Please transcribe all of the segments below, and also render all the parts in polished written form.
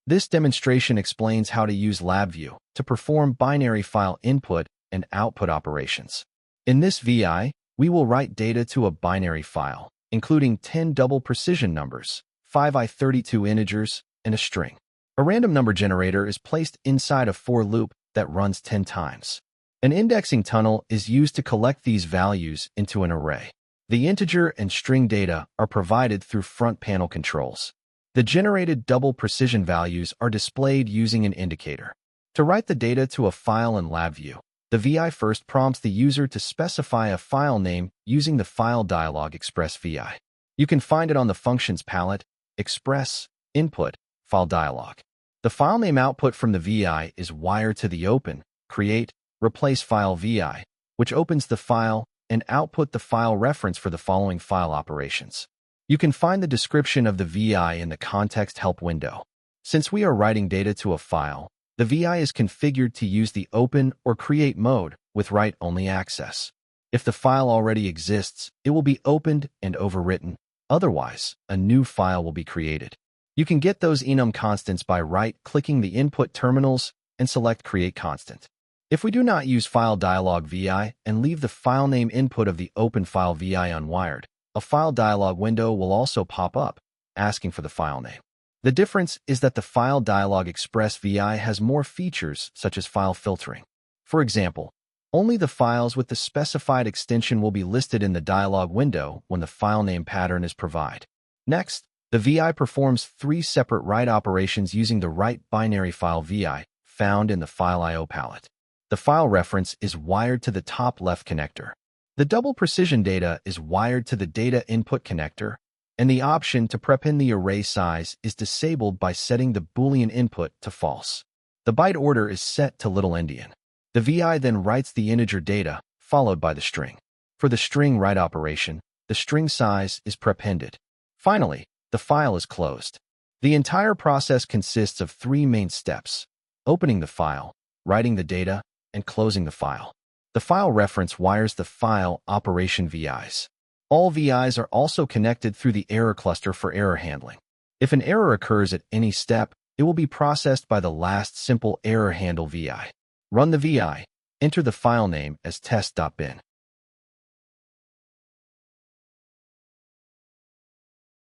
This demonstration explains how to use LabVIEW to perform binary file input and output operations. In this VI, we will write data to a binary file, including 10 double precision numbers, 5i32 integers, and a string. A random number generator is placed inside a for loop that runs 10 times. An indexing tunnel is used to collect these values into an array. The integer and string data are provided through front panel controls. The generated double precision values are displayed using an indicator. To write the data to a file in LabVIEW, the VI first prompts the user to specify a file name using the file dialog Express VI. You can find it on the Functions palette, Express, Input, File dialog. The file name output from the VI is wired to the Open, Create, Replace File VI, which opens the file, and output the file reference for the following file operations. You can find the description of the VI in the Context Help window. Since we are writing data to a file, the VI is configured to use the Open or Create mode with write-only access. If the file already exists, it will be opened and overwritten. Otherwise, a new file will be created. You can get those enum constants by right-clicking the input terminals and select Create Constant. If we do not use File Dialog VI and leave the file name input of the Open File VI unwired, a File Dialog window will also pop up, asking for the file name. The difference is that the File Dialog Express VI has more features such as file filtering. For example, only the files with the specified extension will be listed in the dialog window when the file name pattern is provided. Next, the VI performs 3 separate write operations using the write binary file VI found in the File I/O palette. The file reference is wired to the top left connector. The double precision data is wired to the data input connector, and the option to prepend the array size is disabled by setting the Boolean input to false. The byte order is set to little endian. The VI then writes the integer data, followed by the string. For the string write operation, the string size is prepended. Finally, the file is closed. The entire process consists of 3 main steps: opening the file, writing the data, and closing the file. The file reference wires the file operation VIs. All VIs are also connected through the error cluster for error handling. If an error occurs at any step, it will be processed by the last simple error handle VI. Run the VI. Enter the file name as test.bin.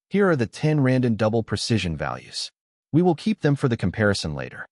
Here are the 10 random double precision values. We will keep them for the comparison later.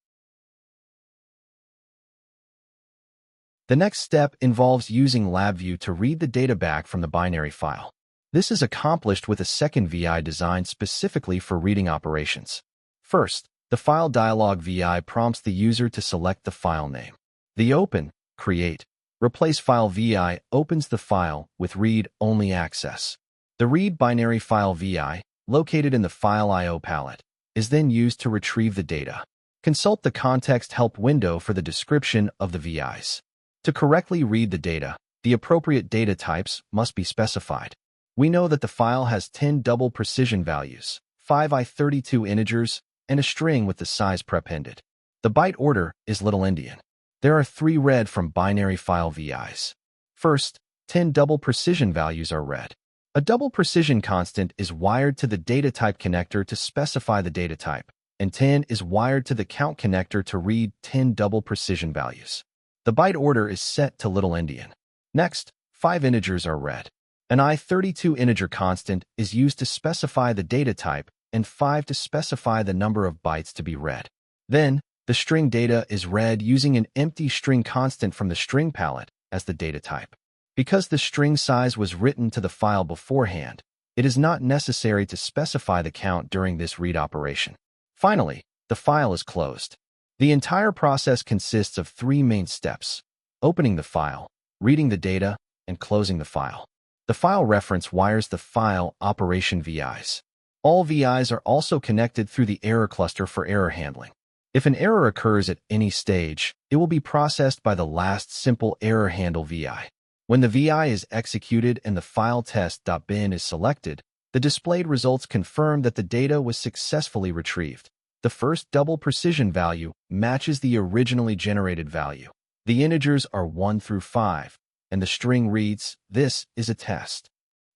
The next step involves using LabVIEW to read the data back from the binary file. This is accomplished with a second VI designed specifically for reading operations. First, the File Dialog VI prompts the user to select the file name. The Open, Create, Replace File VI opens the file with read-only access. The Read Binary File VI, located in the File I/O palette, is then used to retrieve the data. Consult the Context Help window for the description of the VIs. To correctly read the data, the appropriate data types must be specified. We know that the file has 10 double precision values, 5i32 integers, and a string with the size prepended. The byte order is little endian. There are 3 read from binary file VIs. First, 10 double precision values are read. A double precision constant is wired to the data type connector to specify the data type, and 10 is wired to the count connector to read 10 double precision values. The byte order is set to little endian. Next, 5 integers are read. An i32 integer constant is used to specify the data type and 5 to specify the number of bytes to be read. Then, the string data is read using an empty string constant from the string palette as the data type. Because the string size was written to the file beforehand, it is not necessary to specify the count during this read operation. Finally, the file is closed. The entire process consists of 3 main steps: opening the file, reading the data, and closing the file. The file reference wires the file operation VIs. All VIs are also connected through the error cluster for error handling. If an error occurs at any stage, it will be processed by the last simple error handle VI. When the VI is executed and the file test.bin is selected, the displayed results confirm that the data was successfully retrieved. The first double precision value matches the originally generated value. The integers are 1 through 5, and the string reads, "This is a test."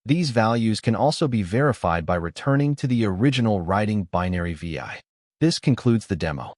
These values can also be verified by returning to the original writing binary VI. This concludes the demo.